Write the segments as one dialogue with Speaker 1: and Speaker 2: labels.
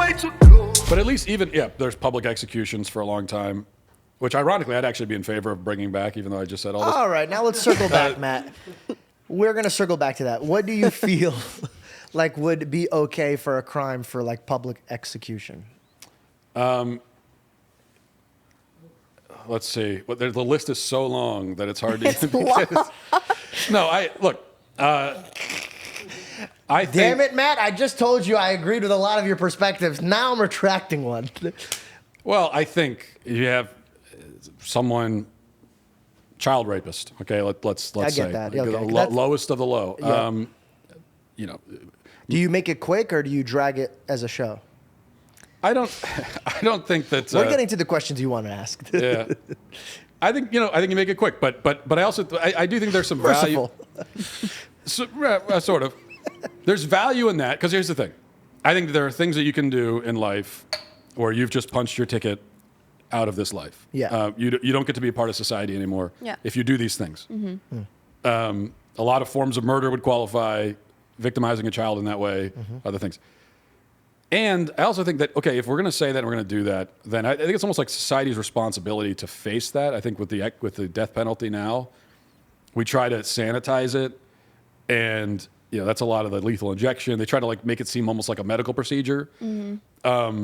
Speaker 1: way to go.
Speaker 2: But at least there's public executions for a long time, which ironically I'd actually be in favor of bringing back, even though I just said all this.
Speaker 3: All right, now let's circle back, Matt. We're going to circle back to that. What do you feel like would be okay for a crime for like public execution?
Speaker 2: Let's see. Well, the list is so long that it's hard to.
Speaker 3: It's long.
Speaker 2: No, I think.
Speaker 3: Damn it, Matt! I just told you I agreed with a lot of your perspectives. Now I'm retracting one.
Speaker 2: Well, I think you have someone, child rapist. Okay, let's
Speaker 3: I get
Speaker 2: say
Speaker 3: that. Okay.
Speaker 2: Lowest of the low.
Speaker 3: Yeah. Do you make it quick or do you drag it as a show?
Speaker 2: I don't think that
Speaker 3: We're getting to the questions you want to ask.
Speaker 2: Yeah, I think you make it quick, but I also I do think there's some value. Sort of. There's value in that because here's the thing. I think there are things that you can do in life where you've just punched your ticket out of this life.
Speaker 3: Yeah.
Speaker 2: You don't get to be a part of society anymore.
Speaker 4: Yeah.
Speaker 2: If you do these things. A lot of forms of murder would qualify. Victimizing a child in that way, other things. And I also think that, okay, if we're going to say that and we're going to do that, then I think it's almost like society's responsibility to face that. I think with the death penalty now, we try to sanitize it, and that's a lot of the lethal injection. They try to like make it seem almost like a medical procedure, when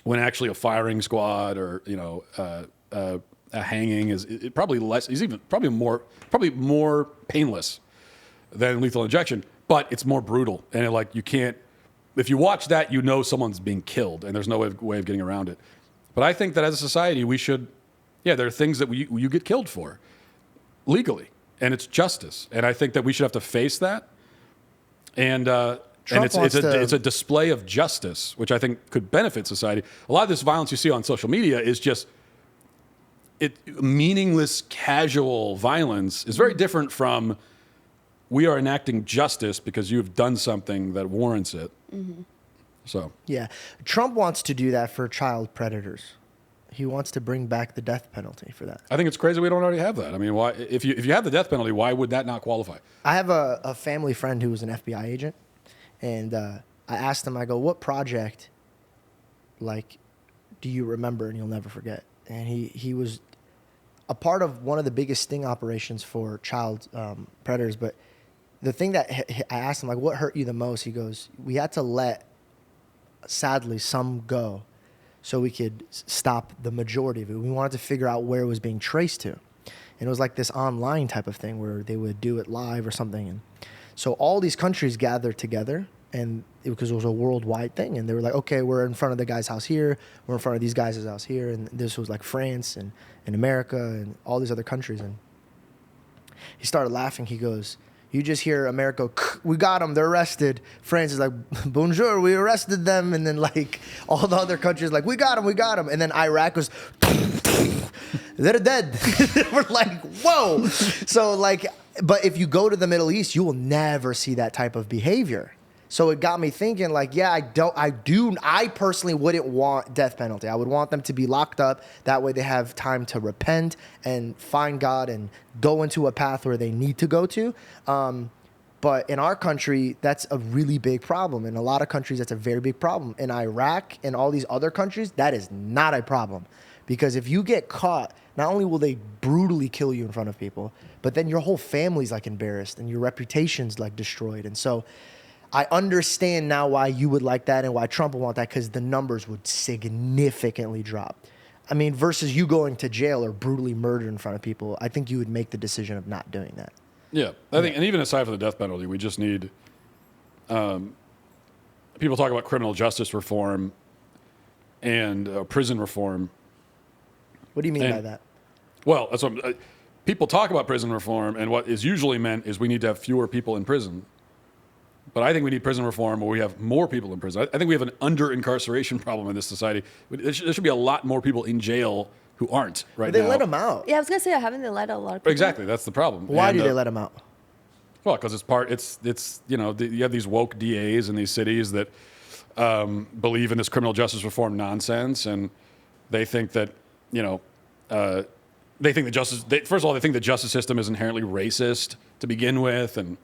Speaker 2: actually a firing squad or a hanging is probably less. Is even probably more painless than lethal injection, but it's more brutal, and you can't. If you watch that, someone's being killed, and there's no way of getting around it. But I think that as a society, we should, there are things that you get killed for legally, and it's justice. And I think that we should have to face that. And it's a display of justice, which I think could benefit society. A lot of this violence you see on social media is just meaningless, casual violence is very different from we are enacting justice because you have done something that warrants it. So
Speaker 3: yeah, Trump wants to do that for child predators. He wants to bring back the death penalty for that.
Speaker 2: I think it's crazy we don't already have that. I mean, why? If you have the death penalty, why would that not qualify?
Speaker 3: I have a family friend who was an FBI agent, and I asked him, I go, what project, do you remember and you'll never forget? And he was a part of one of the biggest sting operations for child predators, but the thing that I asked him, what hurt you the most? He goes, we had to let, sadly, some go so we could stop the majority of it. We wanted to figure out where it was being traced to. And it was like this online type of thing where they would do it live or something. And so all these countries gathered together, and because it was a worldwide thing. And they were like, okay, we're in front of the guy's house here. We're in front of these guys' house here. And this was like France and America and all these other countries. And he started laughing. He goes, you just hear America, we got them, they're arrested. France is like, bonjour, we arrested them. And then all the other countries we got them. And then Iraq was, they're dead. We're like, whoa. So but if you go to the Middle East, you will never see that type of behavior. So it got me thinking I personally wouldn't want death penalty. I would want them to be locked up. That way they have time to repent and find God and go into a path where they need to go to. But in our country, that's a really big problem. In a lot of countries, that's a very big problem. In Iraq and all these other countries, that is not a problem. Because if you get caught, not only will they brutally kill you in front of people, but then your whole family's embarrassed and your reputation's destroyed. And so I understand now why you would like that and why Trump would want that, because the numbers would significantly drop. I mean, versus you going to jail or brutally murdered in front of people, I think you would make the decision of not doing that.
Speaker 2: Yeah, I think, and even aside from the death penalty, we just need people talk about criminal justice reform and prison reform.
Speaker 3: What do you mean by that?
Speaker 2: Well, that's what people talk about prison reform, and what is usually meant is we need to have fewer people in prison. But I think we need prison reform where we have more people in prison. I think we have an under-incarceration problem in this society. There should be a lot more people in jail who aren't right now.
Speaker 3: But they let them out.
Speaker 4: Yeah, I was going to say, haven't they let a lot of people
Speaker 2: Exactly, that's the problem.
Speaker 3: Why do they let them out?
Speaker 2: Well, because you have these woke DAs in these cities that believe in this criminal justice reform nonsense, and they think that, they think first of all, they think the justice system is inherently racist to begin with, and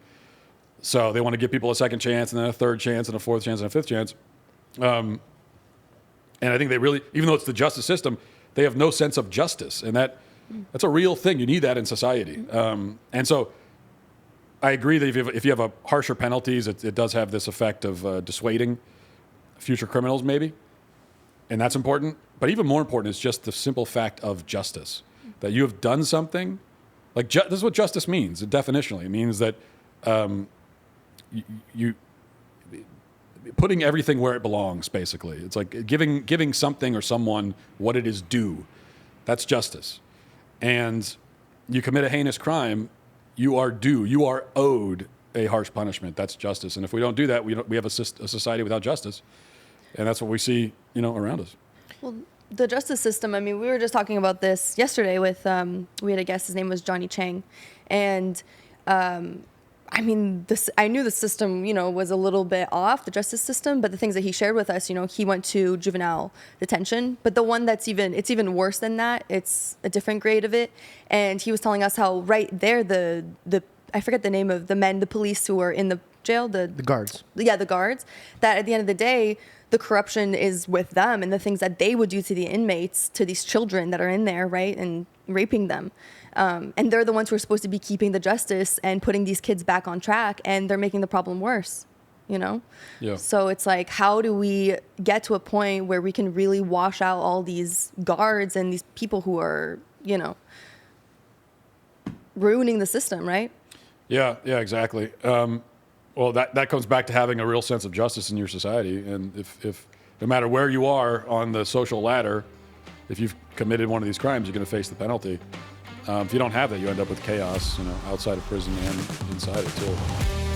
Speaker 2: so they want to give people a second chance and then a third chance and a fourth chance and a fifth chance. And I think they really, even though it's the justice system, they have no sense of justice. And that's a real thing. You need that in society. And so I agree that if you have a harsher penalties, it does have this effect of dissuading future criminals, maybe. And that's important. But even more important is just the simple fact of justice, that you have done something. Like, this is what justice means, definitionally. It means that you putting everything where it belongs, basically. It's like giving something or someone what it is due. That's justice. And you commit a heinous crime, you are due. You are owed a harsh punishment. That's justice. And if we don't do that, we have a society without justice. And that's what we see, around us.
Speaker 4: Well, the justice system, I mean, we were just talking about this yesterday with, we had a guest, his name was Johnny Chang. And, I mean, I knew the system, was a little bit off, the justice system, but the things that he shared with us, he went to juvenile detention, but the one it's even worse than that. It's a different grade of it. And he was telling us how right there, I forget the name of the police who were in the jail, the
Speaker 3: guards.
Speaker 4: Yeah, the guards, that at the end of the day, the corruption is with them and the things that they would do to the inmates, to these children that are in there, right, and raping them. And they're the ones who are supposed to be keeping the justice and putting these kids back on track, and they're making the problem worse, Yeah. So it's like, how do we get to a point where we can really wash out all these guards and these people who are, ruining the system, right? Yeah,
Speaker 2: exactly. Well, that comes back to having a real sense of justice in your society. And if no matter where you are on the social ladder, if you've committed one of these crimes, you're going to face the penalty. If you don't have that, you end up with chaos, outside of prison and inside it too.